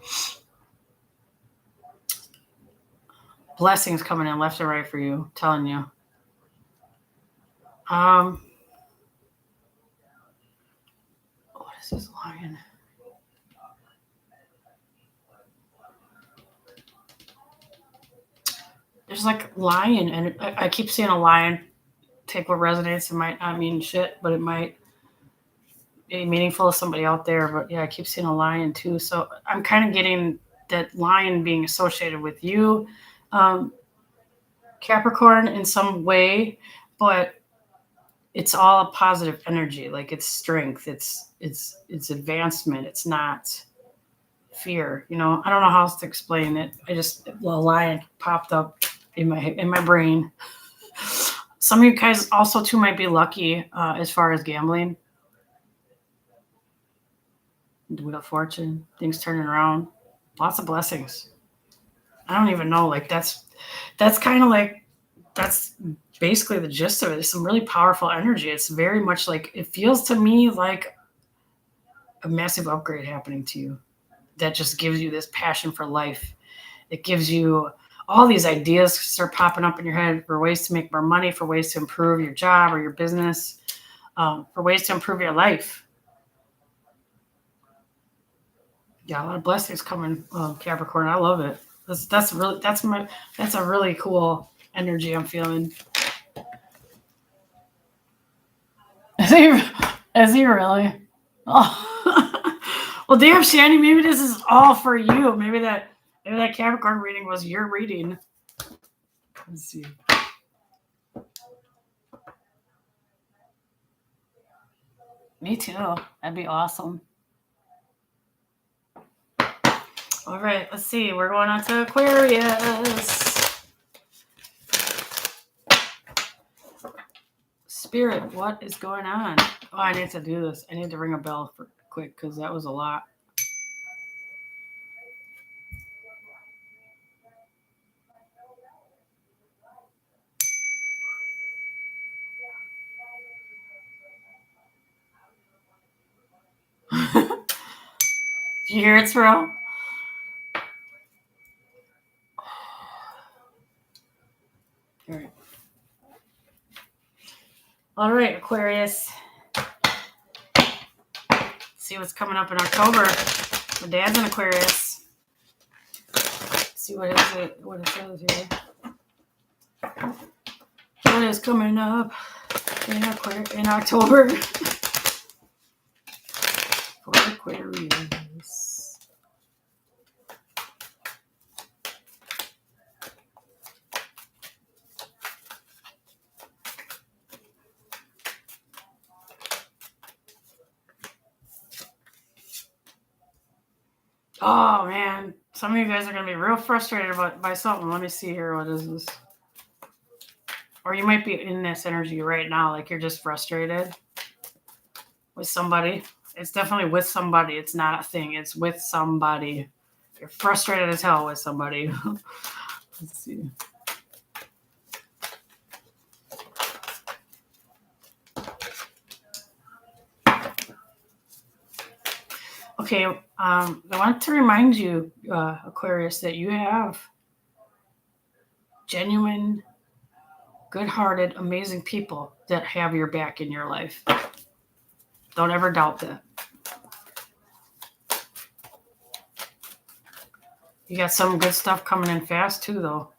S1: Blessings coming in left and right for you, I'm telling you. What is this lion? There's like lion, and I keep seeing a lion. Take what resonates. It might not mean shit, but it might be meaningful to somebody out there. But yeah, I keep seeing a lion too. So I'm kind of getting that lion being associated with you, Capricorn, in some way, but it's all a positive energy. Like it's strength. It's advancement. It's not fear. I don't know how else to explain it. A lion popped up in my brain. Some of you guys also too might be lucky as far as gambling. Wheel of Fortune, things turning around, lots of blessings. I don't even know. Like that's kind of like that's basically the gist of it. It's some really powerful energy. It's very much like it feels to me like a massive upgrade happening to you that just gives you this passion for life. It gives you all these ideas start popping up in your head for ways to make more money, for ways to improve your job or your business, for ways to improve your life. Yeah, a lot of blessings coming, Capricorn. I love it. That's a really cool energy I'm feeling. Is he really? Oh. Well, damn, Shandy, maybe this is all for you. Maybe that Capricorn reading was your reading. Let's see. Me too. That'd be awesome. All right, let's see. We're going on to Aquarius. Spirit, what is going on? Oh, I need to do this. I need to ring a bell for quick because that was a lot. Did you hear it, Terrell? All right, Aquarius. Let's see what's coming up in October. My dad's an Aquarius. Let's see what it says here. What is coming up in October for Aquarius? Oh man, some of you guys are gonna be real frustrated by something. Let me see here. What is this? Or you might be in this energy right now, like you're just frustrated with somebody. It's definitely with somebody. It's not a thing. It's with somebody. You're frustrated as hell with somebody. Let's see. Okay, I want to remind you, Aquarius, that you have genuine, good-hearted, amazing people that have your back in your life. Don't ever doubt that. You got some good stuff coming in fast too, though.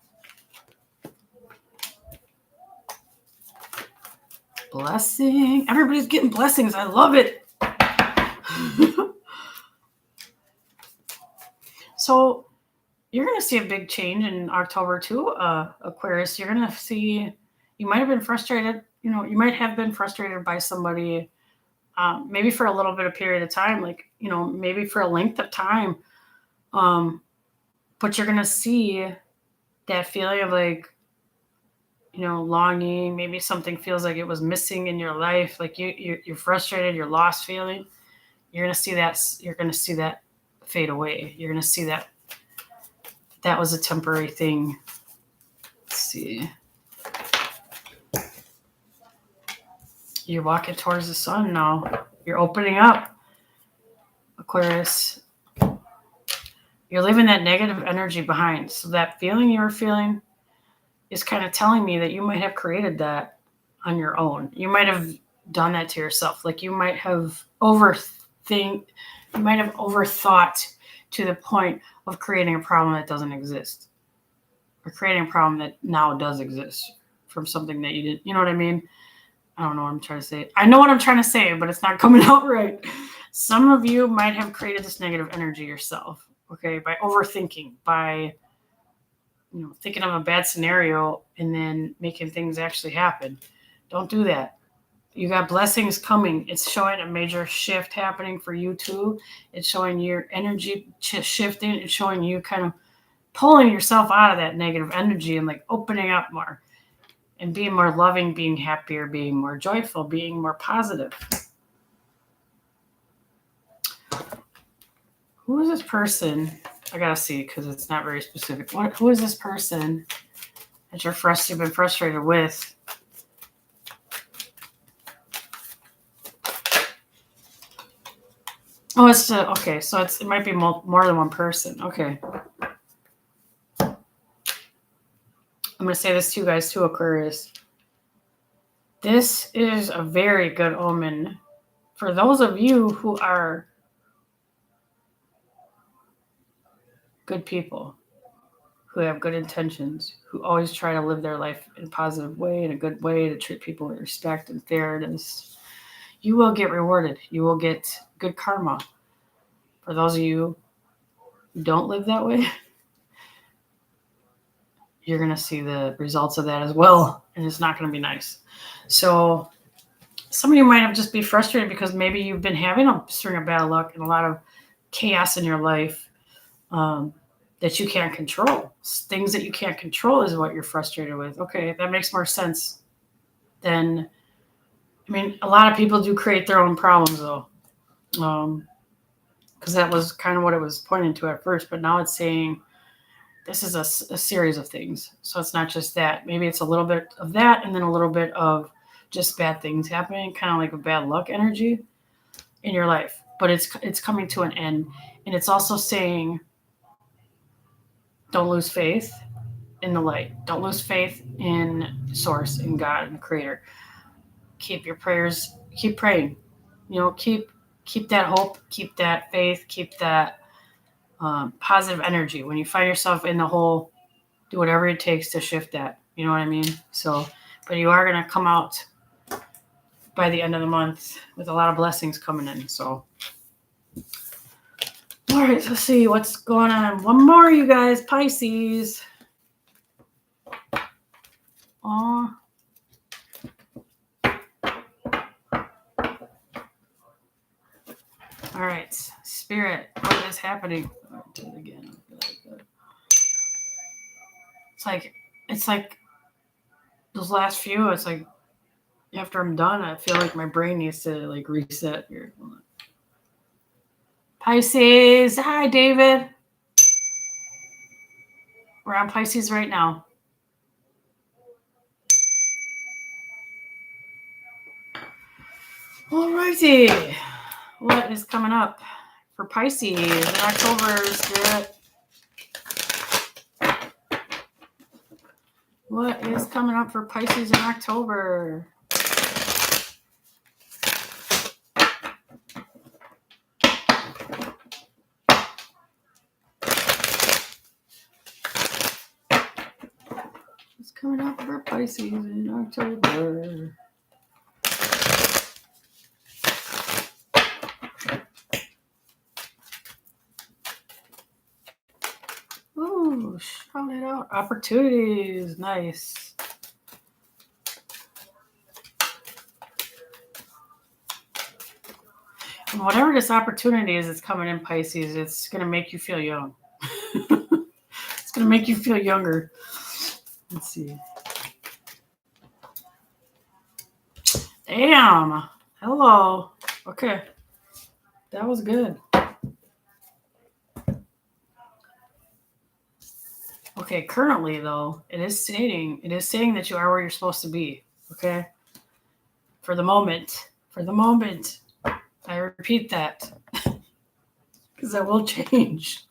S1: Blessing. Everybody's getting blessings. I love it. So you're going to see a big change in October too, Aquarius. You're going to see, you might have been frustrated. You might have been frustrated by somebody, maybe for a little bit of period of time, like, maybe for a length of time. But you're going to see that feeling of like, longing. Maybe something feels like it was missing in your life. Like you're frustrated, you're lost feeling. You're going to see that. You're going to see that fade away. You're going to see that was a temporary thing. Let's see. You're walking towards the sun now. You're opening up, Aquarius. You're leaving that negative energy behind. So that feeling you were feeling is kind of telling me that you might have created that on your own. You might have done that to yourself. Like you might have overthought to the point of creating a problem that doesn't exist, or creating a problem that now does exist from something that you didn't. You know what I mean? I don't know what I'm trying to say. I know what I'm trying to say, but it's not coming out right. Some of you might have created this negative energy yourself, okay, by overthinking, by thinking of a bad scenario and then making things actually happen. Don't do that. You got blessings coming. It's showing a major shift happening for you too. It's showing your energy shifting. It's showing you kind of pulling yourself out of that negative energy and like opening up more and being more loving, being happier, being more joyful, being more positive. Who is this person? I gotta see because it's not very specific. Who is this person that you've been frustrated with? Oh, it's okay. So it might be more than one person. Okay. I'm going to say this to you guys too, Aquarius. This is a very good omen for those of you who are good people, who have good intentions, who always try to live their life in a positive way, in a good way, to treat people with respect and fairness. You will get rewarded. You will get good karma. For those of you who don't live that way, you're going to see the results of that as well, and it's not going to be nice. So some of you might have just be frustrated because maybe you've been having a string of bad luck and a lot of chaos in your life that you can't control. Things that you can't control is what you're frustrated with. Okay, that makes more sense than, a lot of people do create their own problems though. Because that was kind of what it was pointing to at first, but now it's saying this is a series of things. So it's not just that. Maybe it's a little bit of that and then a little bit of just bad things happening, kind of like a bad luck energy in your life. But it's coming to an end. And it's also saying don't lose faith in the light. Don't lose faith in Source, in God, in Creator. Keep your prayers, keep praying. Keep that hope, keep that faith, keep that positive energy. When you find yourself in the hole, do whatever it takes to shift that. You know what I mean? So, but you are going to come out by the end of the month with a lot of blessings coming in. So, all right, let's see what's going on. One more, you guys, Pisces. Aw. All right, Spirit, what is happening? I'll do it again. It's like those last few, it's like after I'm done, I feel like my brain needs to like reset here. Pisces, hi David. We're on Pisces right now. Alrighty, what is coming up for Pisces in October, Spirit? What is coming up for Pisces in October? What's coming up for Pisces in October? Oh, shout it out. Opportunities. Nice. And whatever this opportunity is that's coming in Pisces, it's going to make you feel young. It's going to make you feel younger. Let's see. Damn. Hello. Okay. That was good. Okay, currently though, it is saying that you are where you're supposed to be. Okay. For the moment. I repeat that. Because that will change.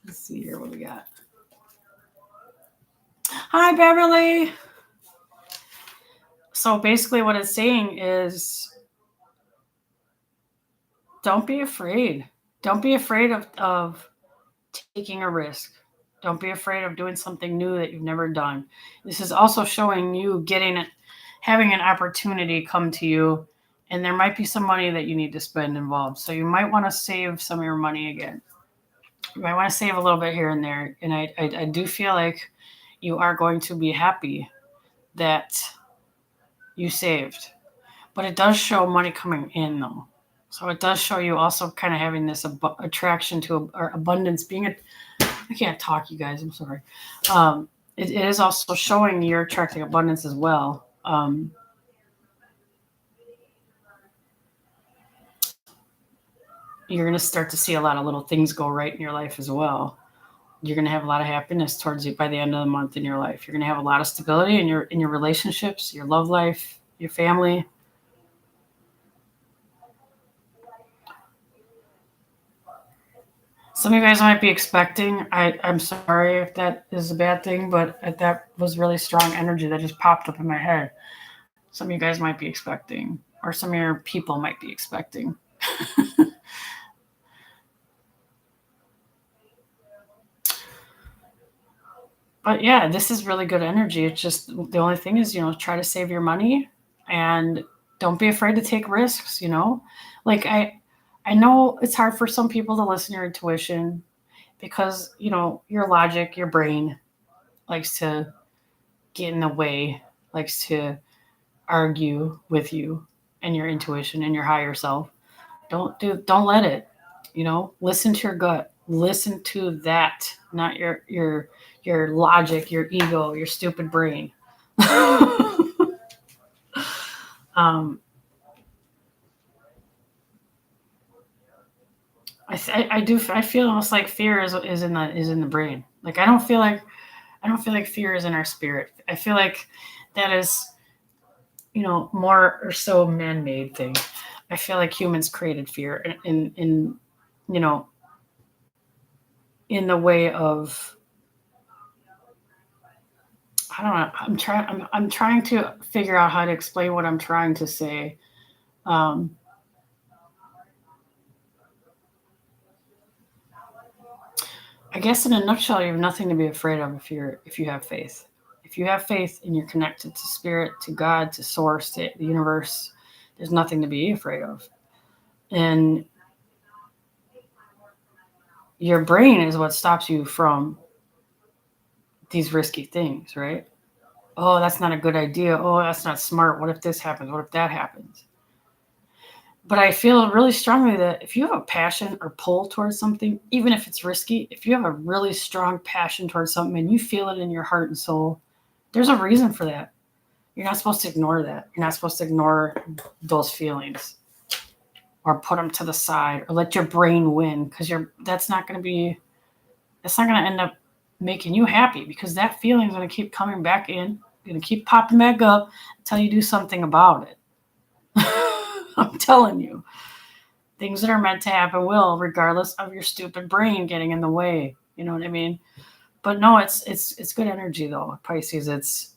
S1: Let's see here what we got. Hi, Beverly. So basically what it's saying is don't be afraid. Don't be afraid of taking a risk. Don't be afraid of doing something new that you've never done. This is also showing you having an opportunity come to you, and there might be some money that you need to spend involved. So you might want to save some of your money again. You might want to save a little bit here and there. And I do feel like you are going to be happy that you saved. But it does show money coming in, though. So it does show you also kind of having this attraction to or abundance being I can't talk, you guys. I'm sorry. It is also showing you're attracting abundance as well. You're going to start to see a lot of little things go right in your life as well. You're going to have a lot of happiness towards you by the end of the month in your life. You're going to have a lot of stability in your relationships, your love life, your family. Some of you guys might be expecting, I'm sorry if that is a bad thing, but that was really strong energy that just popped up in my head. Some of you guys might be expecting, or some of your people might be expecting. But yeah, this is really good energy. It's just the only thing is, try to save your money and don't be afraid to take risks, Like I know it's hard for some people to listen to your intuition because, your logic, your brain likes to get in the way, likes to argue with you and your intuition and your higher self. Don't let it, listen to your gut. Listen to that, not your logic, your ego, your stupid brain. I feel almost like fear is in the brain. Like I don't feel like fear is in our spirit. I feel like that is, more or so man-made thing. I feel like humans created fear in in the way of, I don't know. I'm trying to figure out how to explain what I'm trying to say. I guess in a nutshell, you have nothing to be afraid of if you have faith. If you have faith and you're connected to spirit, to God, to source, to the universe, there's nothing to be afraid of. And your brain is what stops you from these risky things, right? Oh, that's not a good idea. Oh, that's not smart. What if this happens? What if that happens? But I feel really strongly that if you have a passion or pull towards something, even if it's risky, if you have a really strong passion towards something and you feel it in your heart and soul, There's a reason for that. You're not supposed to ignore that. You're not supposed to ignore those feelings or put them to the side or let your brain win, because that's not going to end up making you happy, because that feeling is going to keep coming back in, going to keep popping back up until you do something about it. I'm telling you, things that are meant to happen will, regardless of your stupid brain getting in the way. You know what I mean? But no, it's good energy though, Pisces. It's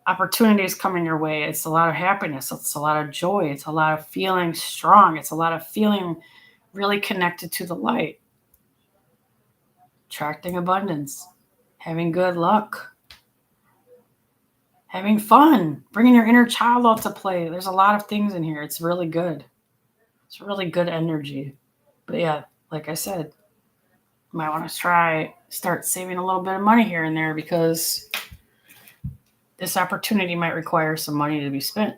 S1: opportunities coming your way. It's a lot of happiness. It's a lot of joy. It's a lot of feeling strong. It's a lot of feeling really connected to the light. Attracting abundance, having good luck, having fun, bringing your inner child out to play. There's a lot of things in here. It's really good. It's really good energy. But yeah, like I said, you might want to start saving a little bit of money here and there, because this opportunity might require some money to be spent.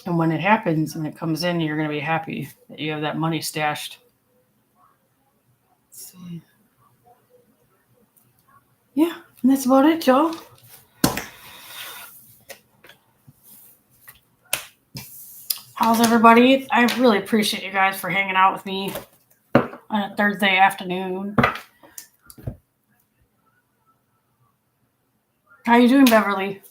S1: And when it happens, when it comes in, you're going to be happy that you have that money stashed. Let's see. Yeah, and that's about it, y'all. How's everybody? I really appreciate you guys for hanging out with me on a Thursday afternoon. How you doing, Beverly?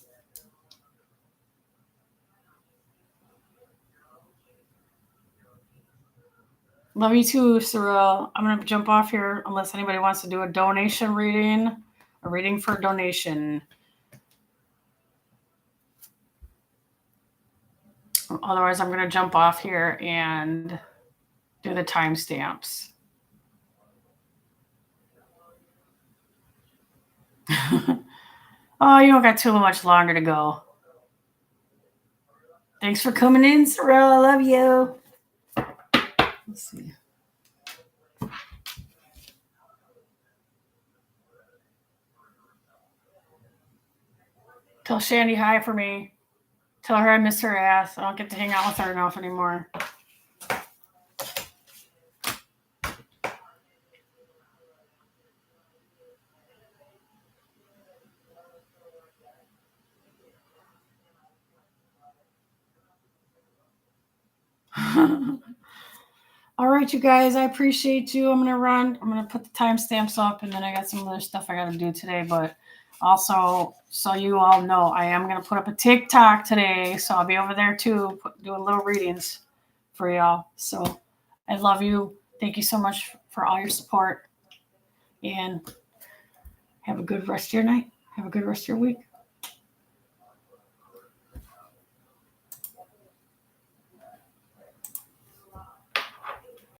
S1: Love you too, Cyril. I'm going to jump off here unless anybody wants to do a donation reading, a reading for a donation. Otherwise, I'm going to jump off here and do the timestamps. Oh, you don't got too much longer to go. Thanks for coming in, Cyril. I love you. Let's see. Tell Shandy hi for me. Tell her I miss her ass. I don't get to hang out with her enough anymore. All right, you guys, I appreciate you. I'm going to run. I'm going to put the timestamps up, and then I got some other stuff I got to do today. But also, so you all know, I am going to put up a TikTok today. So I'll be over there too, doing little readings for y'all. So I love you. Thank you so much for all your support. And have a good rest of your night. Have a good rest of your week.